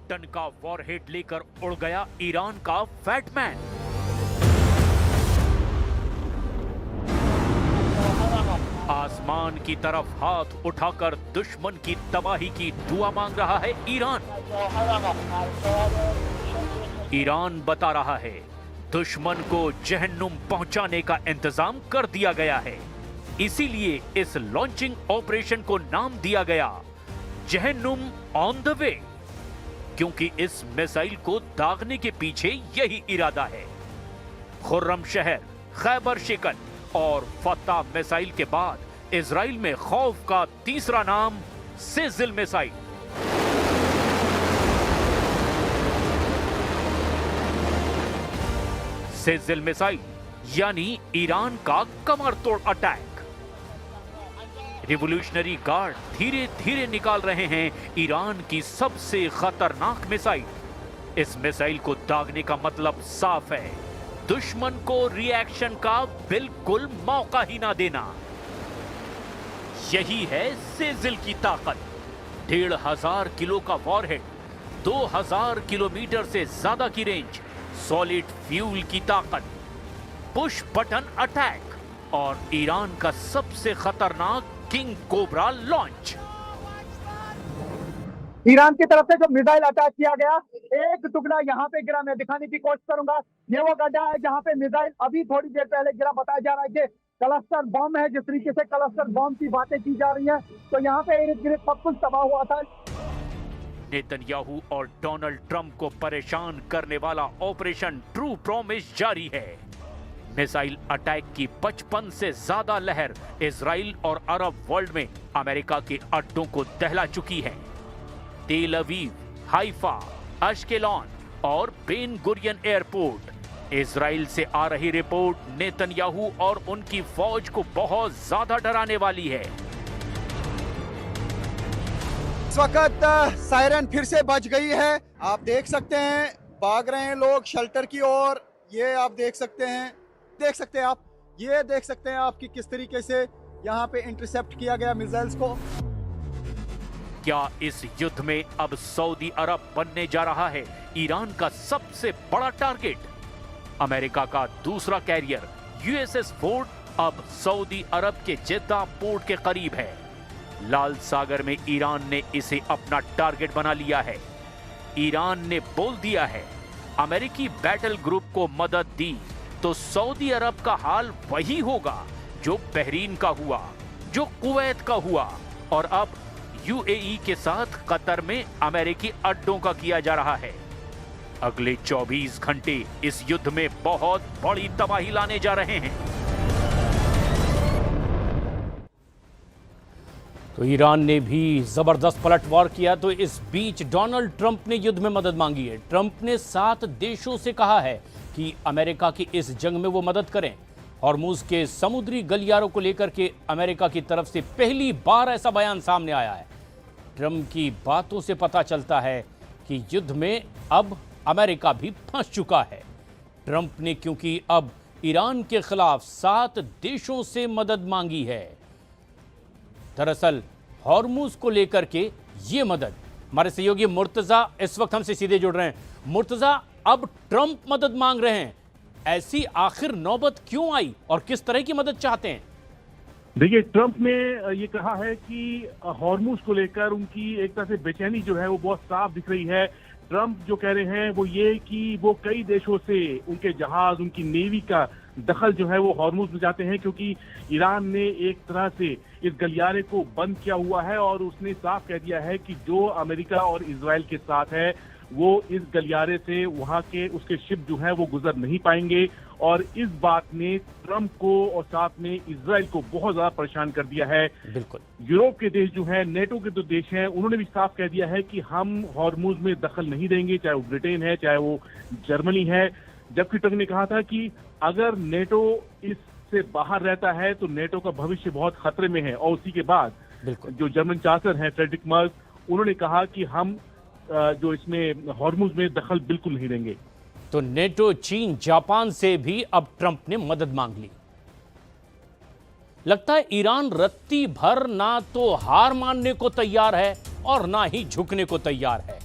Ton का warhead लेकर उड़ गया ईरान का फैटमैन। आसमान की तरफ हाथ उठाकर दुश्मन की तबाही की दुआ मांग रहा है ईरान। ईरान बता रहा है दुश्मन को जहन्नुम पहुंचाने का इंतजाम कर दिया गया है, इसीलिए इस लॉन्चिंग ऑपरेशन को नाम दिया गया जहन्नुम ऑन द वे, क्योंकि इस मिसाइल को दागने के पीछे यही इरादा है। खुर्रम शहर, खैबर शिकन और फतह मिसाइल के बाद इजराइल में खौफ का तीसरा नाम सिजिल मिसाइल। सिजिल मिसाइल यानी ईरान का कमर तोड़ अटैक। रिवॉल्यूशनरी गार्ड धीरे धीरे निकाल रहे हैं ईरान की सबसे खतरनाक मिसाइल। इस मिसाइल को दागने का मतलब साफ है, दुश्मन को रिएक्शन का बिल्कुल मौका ही ना देना। यही है सिजिल की ताकत। 1500 किलो का वॉरहेड, 2000 किलोमीटर से ज्यादा की रेंज, सॉलिड फ्यूल की ताकत, पुश बटन अटैक और ईरान का सबसे खतरनाक किंग कोबरा लॉन्च। ईरान की तरफ से जो मिसाइल अटैक किया गया, एक टुकड़ा यहाँ पे गिरा। मैं दिखाने की कोशिश करूंगा। ये वो गड्ढा है जहाँ पे मिसाइल अभी थोड़ी देर पहले गिरा। बताया जा रहा है कि क्लस्टर बम है। जिस तरीके से क्लस्टर बम की बातें की जा रही हैं, तो यहाँ पे इर्द गिर्द सब कुछ तबाह हुआ था। नेतन्याहू और डोनाल्ड ट्रंप को परेशान करने वाला ऑपरेशन ट्रू प्रॉमिस जारी है। मिसाइल अटैक की 55 से ज्यादा लहर इजराइल और अरब वर्ल्ड में अमेरिका के अड्डों को दहला चुकी है। तेल अवीव, हाइफा, अश्केलॉन और बेन गुरियन एयरपोर्ट। इजराइल से आ रही रिपोर्ट नेतन्याहू और उनकी फौज को बहुत ज्यादा डराने वाली है। इस वक्त सायरन फिर से बज गई है। आप देख सकते हैं भाग रहे हैं लोग शेल्टर की ओर। ये आप देख सकते हैं ये देख सकते हैं आप कि किस तरीके से यहाँ पे इंटरसेप्ट किया गया मिसाइल्स को। क्या इस युद्ध में अब सऊदी अरब बनने जा रहा है ईरान का सबसे बड़ा टारगेट? अमेरिका का दूसरा कैरियर यूएसएस फोर्ड अब सऊदी अरब के जेद्दा पोर्ट के करीब है। लाल सागर में ईरान ने इसे अपना टारगेट बना लिया है। ईरान ने बोल दिया है अमेरिकी बैटल ग्रुप को मदद दी तो सऊदी अरब का हाल वही होगा जो बहरीन का हुआ, जो कुवैत का हुआ और अब यूएई के साथ कतर में अमेरिकी अड्डों का किया जा रहा है। अगले 24 घंटे इस युद्ध में बहुत बड़ी तबाही लाने जा रहे हैं। तो ईरान ने भी जबरदस्त पलटवार किया। तो इस बीच डोनाल्ड ट्रंप ने युद्ध में मदद मांगी है। ट्रंप ने 7 देशों से कहा है कि अमेरिका की इस जंग में वो मदद करें। हॉर्मुज के समुद्री गलियारों को लेकर के अमेरिका की तरफ से पहली बार ऐसा बयान सामने आया है। ट्रंप की बातों से पता चलता है कि युद्ध में अब अमेरिका भी फंस चुका है। ट्रंप ने क्योंकि अब ईरान के खिलाफ 7 देशों से मदद मांगी है। दरअसल हॉर्मुज को लेकर के ये मदद, हमारे सहयोगी मुर्तजा इस वक्त हमसे सीधे जुड़ रहे हैं। मुर्तजा, अब ट्रंप मदद मांग रहे हैं, ऐसी आखिर नौबत क्यों आई और किस तरह की मदद चाहते हैं? देखिए, ट्रंप ने ये कहा है कि हॉर्मुज को लेकर उनकी एक तरह से बेचैनी जो है वो बहुत साफ दिख रही है। ट्रंप जो कह रहे हैं वो ये कि वो कई देशों से उनके जहाज, उनकी नेवी का दखल जो है वो हॉर्मुज में जाते हैं, क्योंकि ईरान ने एक तरह से इस गलियारे को बंद किया हुआ है और उसने साफ कह दिया है कि जो अमेरिका और इजराइल के साथ है वो इस गलियारे से वहां के उसके शिप जो है वो गुजर नहीं पाएंगे। और इस बात ने ट्रंप को और साथ में इजराइल को बहुत ज्यादा परेशान कर दिया है। बिल्कुल। यूरोप के देश जो हैं, नेटो के जो देश हैं, उन्होंने भी साफ कह दिया है कि हम हॉर्मुज में दखल नहीं देंगे, चाहे वो ब्रिटेन है चाहे वो जर्मनी है। जबकि ट्रंप ने कहा था कि अगर नेटो इससे बाहर रहता है तो नेटो का भविष्य बहुत खतरे में है। और उसी के बाद जो जर्मन चांसलर हैं फ्रेडरिक मर्ज, उन्होंने कहा कि हम जो इसमें हॉर्मुज में दखल बिल्कुल नहीं देंगे। तो नेटो, चीन, जापान से भी अब ट्रंप ने मदद मांग ली। लगता है ईरान रत्ती भर ना तो हार मानने को तैयार है और ना ही झुकने को तैयार है।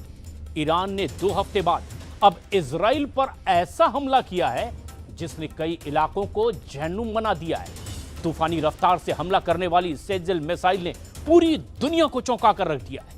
ईरान ने 2 हफ्ते बाद अब इजराइल पर ऐसा हमला किया है जिसने कई इलाकों को जहन्नुम बना दिया है। तूफानी रफ्तार से हमला करने वाली सेजिल मिसाइल ने पूरी दुनिया को चौंका कर रख दिया है।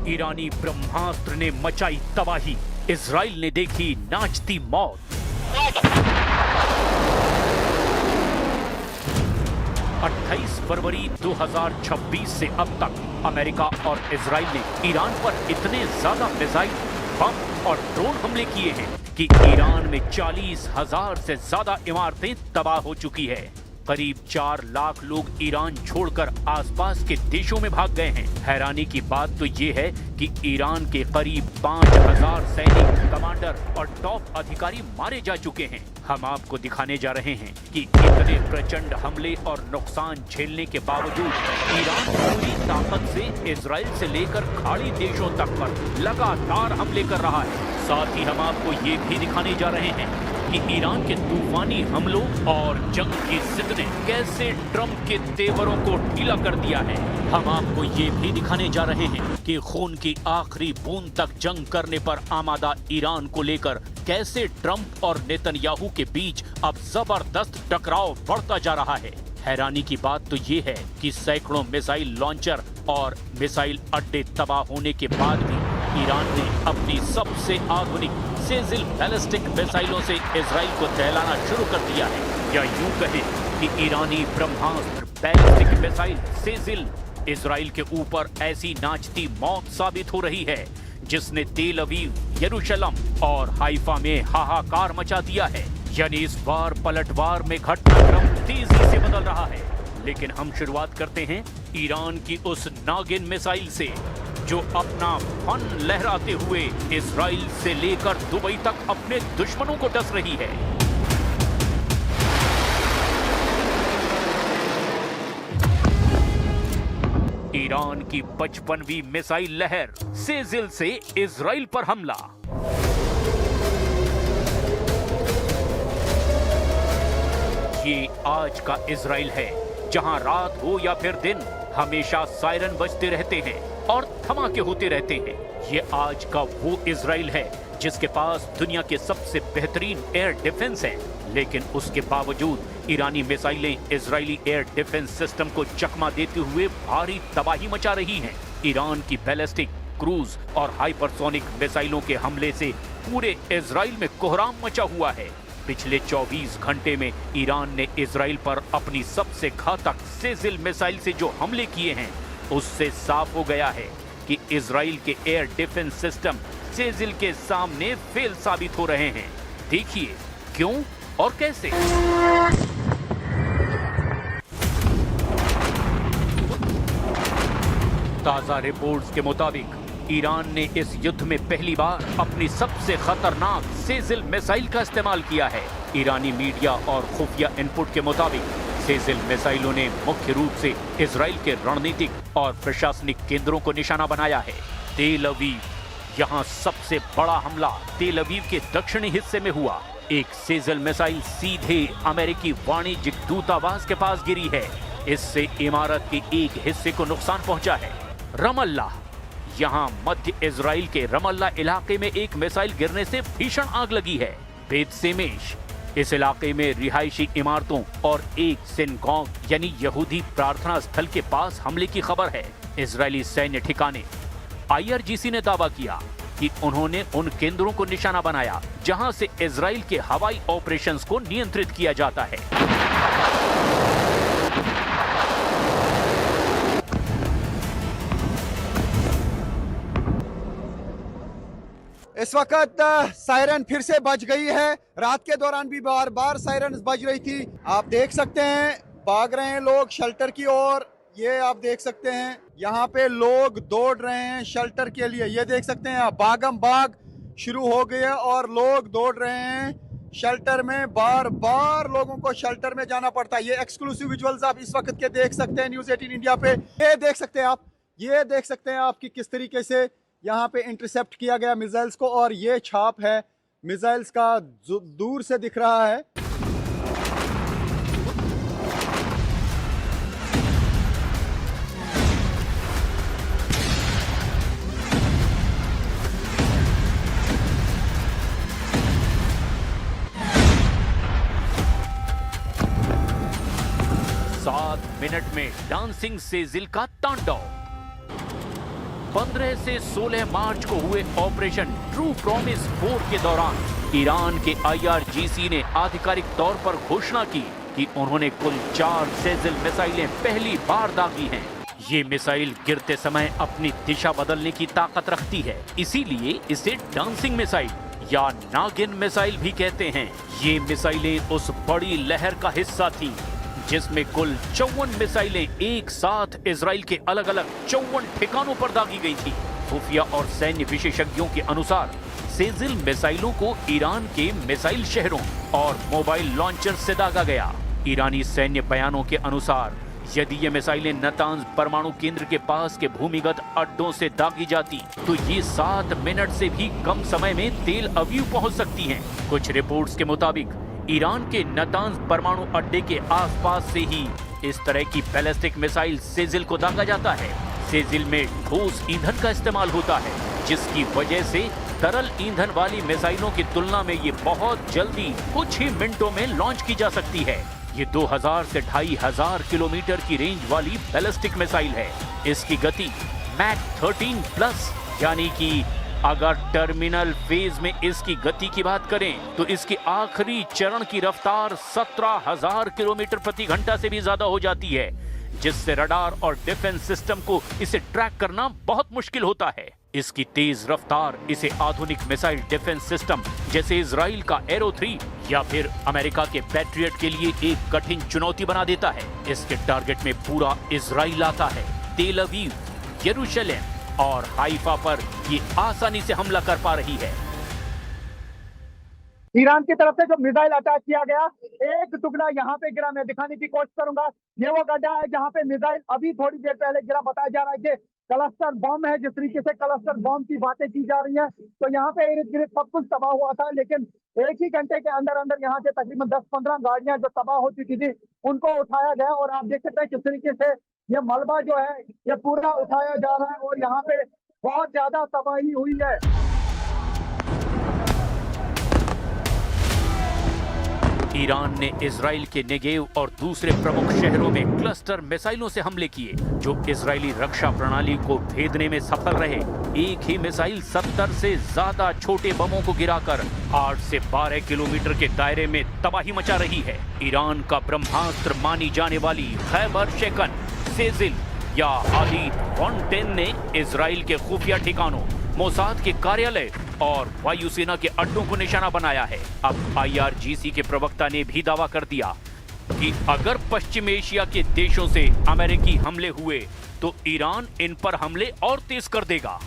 ईरानी ब्रह्मास्त्र ने मचाई तबाही, इजराइल ने देखी नाचती मौत। 28 फरवरी 2026 से अब तक अमेरिका और इजराइल ने ईरान पर इतने ज्यादा मिसाइल, बम और ड्रोन हमले किए हैं कि ईरान में 40,000 से ज्यादा इमारतें तबाह हो चुकी है। करीब 4 लाख लोग ईरान छोड़कर आसपास के देशों में भाग गए हैं। हैरानी की बात तो ये है कि ईरान के करीब 5,000 सैनिक, कमांडर और टॉप अधिकारी मारे जा चुके हैं। हम आपको दिखाने जा रहे हैं कि इतने प्रचंड हमले और नुकसान झेलने के बावजूद ईरान पूरी ताकत से इजराइल से लेकर खाड़ी देशों तक पर लगातार हमले कर रहा है। साथ ही हम आपको ये भी दिखाने जा रहे हैं कि ईरान के तूफानी हमलों और जंग की जिद ने कैसे ट्रंप के तेवरों को ढीला कर दिया है। हम आपको ये भी दिखाने जा रहे हैं कि खून की आखिरी बूंद तक जंग करने पर आमादा ईरान को लेकर कैसे ट्रंप और नेतन्याहू के बीच अब जबरदस्त टकराव बढ़ता जा रहा है। हैरानी की बात तो ये है कि सैकड़ों मिसाइल लॉन्चर और मिसाइल अड्डे तबाह होने के बाद भी ईरान ने अपनी सबसे आधुनिक सेजिल बैलिस्टिक मिसाइलों से इजराइल को दहलाना शुरू कर दिया है। या यूं कहें कि ईरानी ब्रह्मास्त्र बैलिस्टिक मिसाइल सेजिल इजराइल के ऊपर ऐसी नाचती मौत साबित हो रही है जिसने तेल अवीव, यरूशलेम और हाइफा में हाहाकार मचा दिया है। यानी इस बार पलटवार में घटनाक्रम तेजी से बदल रहा है। लेकिन हम शुरुआत करते हैं ईरान की उस नागिन मिसाइल से जो अपना फन लहराते हुए इजराइल से लेकर दुबई तक अपने दुश्मनों को डस रही है। ईरान की 55वीं मिसाइल लहर सेजिल से इजराइल पर हमला। ये आज का इजराइल है जहां रात हो या फिर दिन हमेशा सायरन बजते रहते हैं और धमाके होते रहते हैं। ये आज का वो इजराइल है जिसके पास दुनिया के सबसे बेहतरीन एयर डिफेंस है। लेकिन उसके बावजूद ईरानी मिसाइलें इजरायली एयर डिफेंस सिस्टम को चकमा देते हुए भारी तबाही मचा रही हैं। ईरान की बैलिस्टिक, क्रूज और हाइपरसोनिक मिसाइलों के हमले से पूरे इजराइल में कोहराम मचा हुआ है। पिछले 24 घंटे में ईरान ने इजराइल पर अपनी सबसे घातक सेजिल मिसाइल से जो हमले किए हैं उससे साफ हो गया है कि इजराइल के एयर डिफेंस सिस्टम सेजिल के सामने फेल साबित हो रहे हैं। देखिए क्यों और कैसे। ताजा रिपोर्ट्स के मुताबिक ईरान ने इस युद्ध में पहली बार अपनी सबसे खतरनाक सेजिल मिसाइल का इस्तेमाल किया है। ईरानी मीडिया और खुफिया इनपुट के मुताबिक सेजिल मिसाइलों ने मुख्य रूप से इजराइल के रणनीतिक और प्रशासनिक केंद्रों को निशाना बनाया है। तेल अवीव, यहाँ सबसे बड़ा हमला तेल अवीव के दक्षिणी हिस्से में हुआ। एक सेजिल मिसाइल सीधे अमेरिकी वाणिज्यिक दूतावास के पास गिरी है। इससे इमारत के एक हिस्से को नुकसान पहुंचा है। रमल्ला, यहाँ मध्य इजराइल के रमल्ला इलाके में एक मिसाइल गिरने से भीषण आग लगी है। बेत सेमेश, इस इलाके में रिहायशी इमारतों और एक सिनगॉग यानी यहूदी प्रार्थना स्थल के पास हमले की खबर है। इजरायली सैन्य ठिकाने, IRGC ने दावा किया कि उन्होंने उन केंद्रों को निशाना बनाया जहां से इजराइल के हवाई ऑपरेशंस को नियंत्रित किया जाता है। इस वक्त सायरन फिर से बज गई है। रात के दौरान भी बार बार सायरन बज रही थी। आप देख सकते हैं भाग रहे हैं लोग शेल्टर की ओर। ये आप देख सकते हैं यहाँ पे लोग दौड़ रहे हैं शेल्टर के लिए। ये देख सकते हैं भागम भाग शुरू हो गया और लोग दौड़ रहे हैं शेल्टर में। बार बार लोगों को शेल्टर में जाना पड़ता है। ये एक्सक्लूसिव विजुअल्स आप इस वक्त के देख सकते हैं न्यूज़ 18 इंडिया पे। ये देख सकते हैं आप, ये देख सकते हैं आप कि किस तरीके से यहाँ पे इंटरसेप्ट किया गया मिसाइल्स को। और ये छाप है मिसाइल्स का, दूर से दिख रहा है। मिनट में डांसिंग सेजिल का तांडव। 15 से 16 मार्च को हुए ऑपरेशन ट्रू प्रॉमिस 4 के दौरान ईरान के IRGC ने आधिकारिक तौर पर घोषणा की कि उन्होंने कुल 4 सेजिल मिसाइलें पहली बार दागी हैं। ये मिसाइल गिरते समय अपनी दिशा बदलने की ताकत रखती है, इसीलिए इसे डांसिंग मिसाइल या नागिन मिसाइल भी कहते हैं। ये मिसाइलें उस बड़ी लहर का हिस्सा थी जिसमें कुल 54 मिसाइलें एक साथ इजराइल के अलग अलग 54 ठिकानों पर दागी गई थी। खुफिया और सैन्य विशेषज्ञों के अनुसार सेजिल मिसाइलों को ईरान के मिसाइल शहरों और मोबाइल लॉन्चर से दागा गया। ईरानी सैन्य बयानों के अनुसार यदि ये मिसाइलें नतांज परमाणु केंद्र के पास के भूमिगत अड्डों से दागी जाती तो ये 7 मिनट से भी कम समय में तेल अवीव पहुंच सकती हैं। कुछ रिपोर्ट्स के मुताबिक ईरान के नतांज परमाणु अड्डे के आसपास से ही इस तरह की बैलिस्टिक मिसाइल सेजिल को दागा जाता है। सेजिल में ठोस ईंधन का इस्तेमाल होता है, जिसकी वजह से तरल ईंधन वाली मिसाइलों की तुलना में ये बहुत जल्दी कुछ ही मिनटों में लॉन्च की जा सकती है। ये 2000 से 2500 किलोमीटर की रेंज वाली बैलिस्टिक मिसाइल है। इसकी गति मैक 13+ यानी कि अगर टर्मिनल फेज में इसकी गति की बात करें तो इसकी आखिरी चरण की रफ्तार 17,000 किलोमीटर प्रति घंटा से भी ज्यादा हो जाती है, जिससे रडार और डिफेंस सिस्टम को इसे ट्रैक करना बहुत मुश्किल होता है। इसकी तेज रफ्तार इसे आधुनिक मिसाइल डिफेंस सिस्टम जैसे इजराइल का एरो 3 या फिर अमेरिका के पैट्रियट के लिए एक कठिन चुनौती बना देता है। इसके टारगेट में पूरा इजराइल आता है। तेल अवीव, यरूशलेम और हाइफा पर ये आसानी से हमला कर पा रही है। ईरान की तरफ से जो मिसाइल अटैक किया गया, एक टुकड़ा यहाँ पे गिरा। मैं दिखाने की कोशिश करूंगा। ये वो गड्ढा है जहाँ पे मिसाइल अभी थोड़ी देर पहले गिरा। बताया जा रहा है कि क्लस्टर बम है। जिस तरीके से क्लस्टर बम की बातें की जा रही हैं, तो यहाँ पे इर्द गिर्द सब कुछ तबाह हुआ था, लेकिन एक ही घंटे के अंदर अंदर यहाँ से तकरीबन 10-15 गाड़ियां जो तबाह हो चुकी थी उनको उठाया गया। और आप देख सकते हैं किस तरीके से ये मलबा जो है ये पूरा उठाया जा रहा है और यहाँ पे बहुत ज्यादा तबाही हुई है। ईरान ने इजराइल के नेगेव और दूसरे प्रमुख शहरों में क्लस्टर मिसाइलों से हमले किए, जो इजरायली रक्षा प्रणाली को भेदने में सफल रहे। एक ही मिसाइल 70 से ज्यादा छोटे बमों को गिराकर 8 से 12 किलोमीटर के दायरे में तबाही मचा रही है। ईरान का ब्रह्मास्त्र मानी जाने वाली खैबर शेकन, सेजिल या हादीद 110 ने इजराइल के खुफिया ठिकानों, मोसाद के कार्यालय और वायुसेना के अड्डों को निशाना बनाया है। अब IRGC के प्रवक्ता ने भी दावा कर दिया कि अगर पश्चिम एशिया के देशों से अमेरिकी हमले हुए तो ईरान इन पर हमले और तेज कर देगा।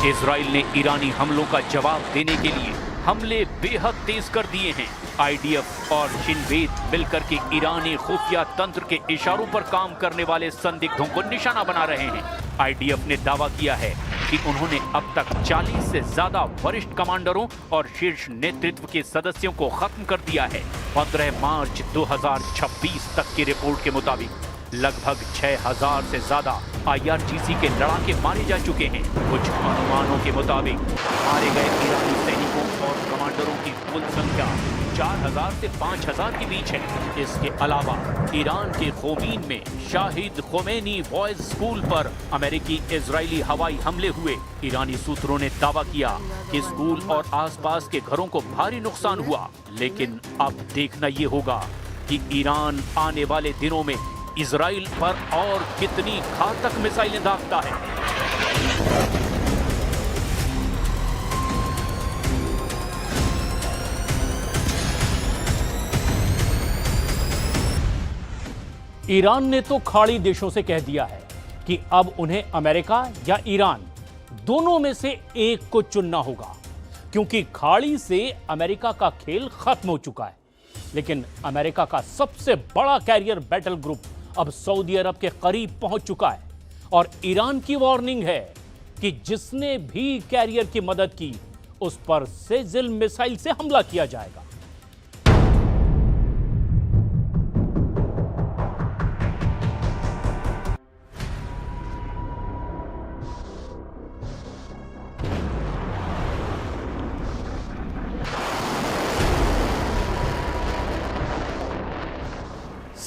इजराइल ने ईरानी हमलों का जवाब देने के लिए हमले बेहद तेज कर दिए हैं। IDF और शिनबेद मिलकर के ईरानी खुफिया तंत्र के इशारों पर काम करने वाले संदिग्धों को निशाना बना रहे हैं। IDF ने दावा किया है कि उन्होंने अब तक 40 से ज्यादा वरिष्ठ कमांडरों और शीर्ष नेतृत्व के सदस्यों को खत्म कर दिया है। 15 मार्च 2026 तक की रिपोर्ट के मुताबिक लगभग 6000 से ज्यादा IRGC के लड़ाके मारे जा चुके हैं। कुछ अनुमानों के मुताबिक मारे गए ईरानी सैनिकों और कमांडरों की कुल संख्या 4000 से 5000 के बीच है। इसके अलावा ईरान के खोमीन में शाहिद खोमेनी बॉयज स्कूल पर अमेरिकी इजरायली हवाई हमले हुए। ईरानी सूत्रों ने दावा किया कि स्कूल और आसपास के घरों को भारी नुकसान हुआ। लेकिन अब देखना ये होगा कि ईरान आने वाले दिनों में इजराइल पर और कितनी घातक मिसाइलें दागता है। ईरान ने तो खाड़ी देशों से कह दिया है कि अब उन्हें अमेरिका या ईरान दोनों में से एक को चुनना होगा, क्योंकि खाड़ी से अमेरिका का खेल खत्म हो चुका है। लेकिन अमेरिका का सबसे बड़ा कैरियर बैटल ग्रुप अब सऊदी अरब के करीब पहुंच चुका है और ईरान की वार्निंग है कि जिसने भी कैरियर की मदद की उस पर सेजिल मिसाइल से हमला किया जाएगा।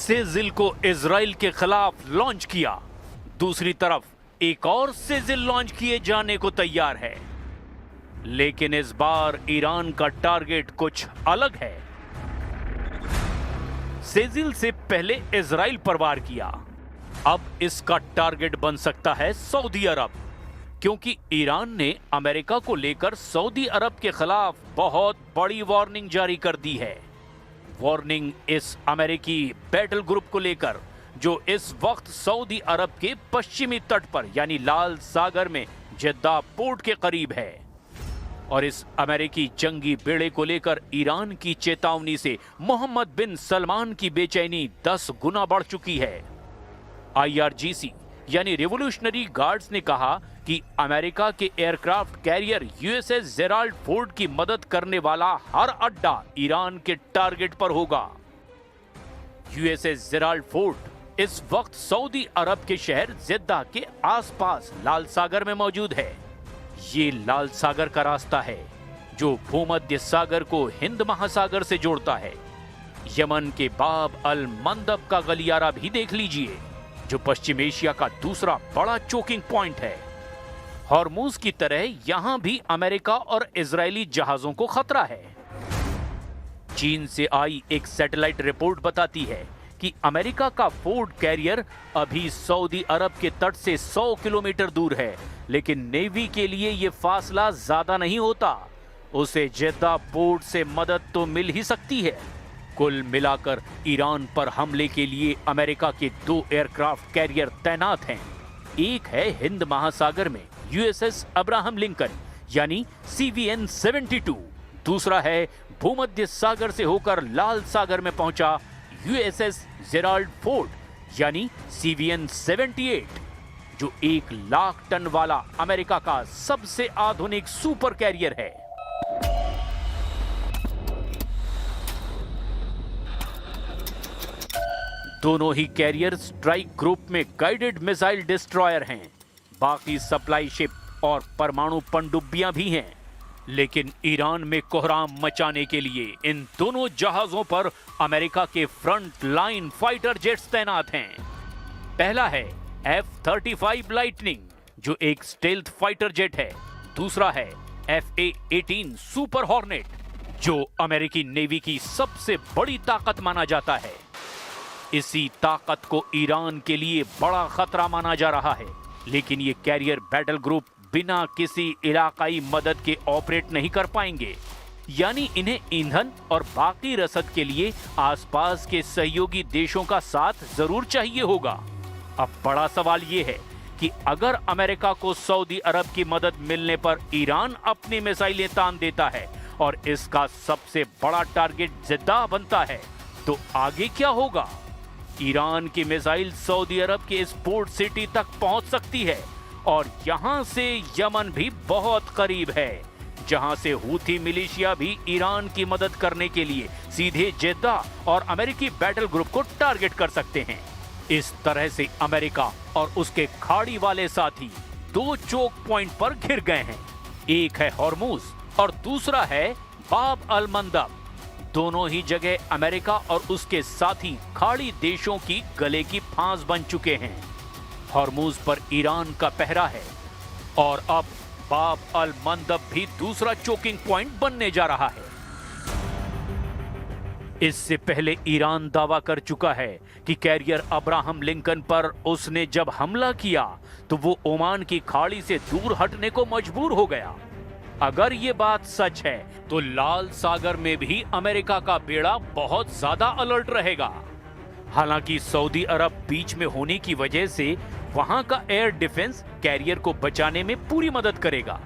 सेजिल को इजराइल के खिलाफ लॉन्च किया, दूसरी तरफ एक और सेजिल लॉन्च किए जाने को तैयार है। लेकिन इस बार ईरान का टारगेट कुछ अलग है। सेजिल से पहले इजराइल पर वार किया, अब इसका टारगेट बन सकता है सऊदी अरब, क्योंकि ईरान ने अमेरिका को लेकर सऊदी अरब के खिलाफ बहुत बड़ी वार्निंग जारी कर दी है। वार्निंग इस अमेरिकी बैटल ग्रुप को लेकर जो इस वक्त सऊदी अरब के पश्चिमी तट पर यानी लाल सागर में जेद्दा पोर्ट के करीब है। और इस अमेरिकी जंगी बेड़े को लेकर ईरान की चेतावनी से मोहम्मद बिन सलमान की बेचैनी 10 गुना बढ़ चुकी है। IRGC यानी रिवोल्यूशनरी गार्ड्स ने कहा कि अमेरिका के aircraft carrier USS Gerald Ford की मदद करने वाला हर अड्डा ईरान के टारगेट पर होगा। USS जेराल्ड फोर्ड इस वक्त सऊदी अरब के शहर जेद्दा के आसपास लाल सागर में मौजूद है। ये लाल सागर का रास्ता है जो भूमध्य सागर को हिंद महासागर से जोड़ता है। यमन के बाब अल मंदब का गलियारा भी देख लीजिए, जो पश्चिम एशिया का दूसरा बड़ा चोकिंग पॉइंट है। हॉर्मूज की तरह यहां भी अमेरिका और इजरायली जहाजों को खतरा है। चीन से आई एक सैटेलाइट रिपोर्ट बताती है कि अमेरिका का फोर्ड कैरियर अभी सऊदी अरब के तट से 100 किलोमीटर दूर है, लेकिन नेवी के लिए यह फासला ज्यादा नहीं होता। उसे जेद्दा पोर्ट से मदद तो मिल ही सकती है। कुल मिलाकर ईरान पर हमले के लिए अमेरिका के 2 एयरक्राफ्ट कैरियर तैनात हैं। एक है हिंद महासागर में USS अब्राहम लिंकन यानी CVN-72, दूसरा है भूमध्य सागर से होकर लाल सागर में पहुंचा USS जेराल्ड फोर्ड यानी CVN-78, जो 1 लाख टन वाला अमेरिका का सबसे आधुनिक सुपर कैरियर है। दोनों ही कैरियर स्ट्राइक ग्रुप में गाइडेड मिसाइल डिस्ट्रॉयर हैं, बाकी सप्लाई शिप और परमाणु पनडुब्बियां भी हैं। लेकिन ईरान में कोहराम मचाने के लिए इन दोनों जहाजों पर अमेरिका के फ्रंट लाइन फाइटर जेट्स तैनात हैं। पहला है F-35 लाइटनिंग, जो एक स्टेल्थ फाइटर जेट है। दूसरा है FA-18 सुपर हॉर्नेट, जो अमेरिकी नेवी की सबसे बड़ी ताकत माना जाता है। इसी ताकत को ईरान के लिए बड़ा खतरा माना जा रहा है। लेकिन ये कैरियर बैटल ग्रुप बिना किसी इलाकाई मदद के ऑपरेट नहीं कर पाएंगे, यानी इन्हें ईंधन और बाकी रसद के लिए आसपास के सहयोगी देशों का साथ जरूर चाहिए होगा। अब बड़ा सवाल ये है कि अगर अमेरिका को सऊदी अरब की मदद मिलने पर ईरान अपनी मिसाइलें तान देता है और इसका सबसे बड़ा टारगेट जेद्दा बनता है, तो आगे क्या होगा? ईरान की मिसाइल सऊदी अरब के इस पोर्ट सिटी तक पहुंच सकती है और यहां से यमन भी बहुत करीब है, जहां से हूथी मिलिशिया भी ईरान की मदद करने के लिए सीधे जेद्दा और अमेरिकी बैटल ग्रुप को टारगेट कर सकते हैं। इस तरह से अमेरिका और उसके खाड़ी वाले साथी 2 चोक पॉइंट पर घिर गए हैं। एक है हॉर्मूज और दूसरा है बाब अल मंदब। दोनों ही जगह अमेरिका और उसके साथी खाड़ी देशों की गले की फांस बन चुके हैं। हॉर्मुज पर ईरान का पहरा है और अब बाब अल मंदब भी दूसरा चोकिंग पॉइंट बनने जा रहा है। इससे पहले ईरान दावा कर चुका है कि कैरियर अब्राहम लिंकन पर उसने जब हमला किया तो वो ओमान की खाड़ी से दूर हटने को मजबूर हो गया। अगर ये बात सच है तो लाल सागर में भी अमेरिका का बेड़ा बहुत ज्यादा अलर्ट रहेगा। हालांकि सऊदी अरब बीच में होने की वजह से वहां का एयर डिफेंस कैरियर को बचाने में पूरी मदद करेगा।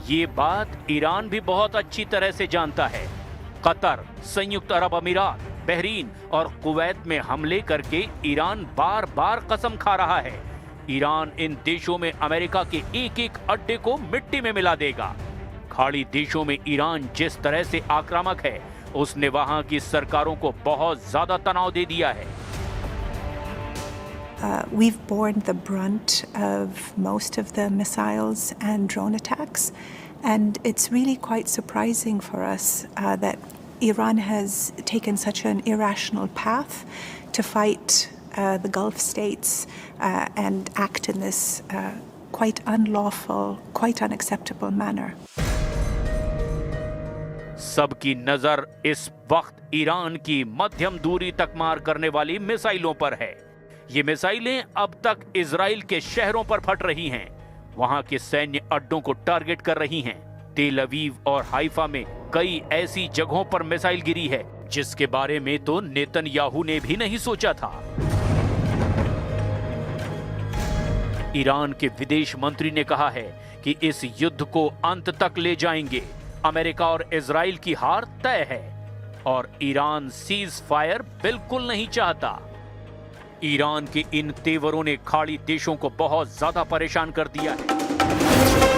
ये बात ईरान भी बहुत अच्छी तरह से जानता है। कतर, संयुक्त अरब अमीरात, बहरीन और कुवैत में हमले करके ईरान बार बार कसम खा रहा है, ईरान इन देशों में अमेरिका के एक एक अड्डे को मिट्टी में मिला देगा। खाड़ी देशों में ईरान जिस तरह से आक्रामक है, उसने वहां की सरकारों को बहुत ज्यादा तनाव दे दिया है। We've borne the brunt of most of the missiles and drone attacks, and it's really quite surprising for us that Iran has taken such an irrational path to fight the Gulf states and act in this quite unlawful, quite unacceptable manner. सबकी नजर इस वक्त Iran की मध्यम दूरी तक मार करने वाली मिसाइलों पर है। ये मिसाइलें अब तक इजराइल के शहरों पर फट रही हैं, वहां के सैन्य अड्डों को टारगेट कर रही हैं। तेल अवीव और हाइफा में कई ऐसी जगहों पर मिसाइल गिरी है जिसके बारे में तो नेतन्याहू ने भी नहीं सोचा था। ईरान के विदेश मंत्री ने कहा है कि इस युद्ध को अंत तक ले जाएंगे। अमेरिका और इजराइल की हार तय है और ईरान सीज फायर बिल्कुल नहीं चाहता। ईरान के इन तेवरों ने खाड़ी देशों को बहुत ज्यादा परेशान कर दिया है।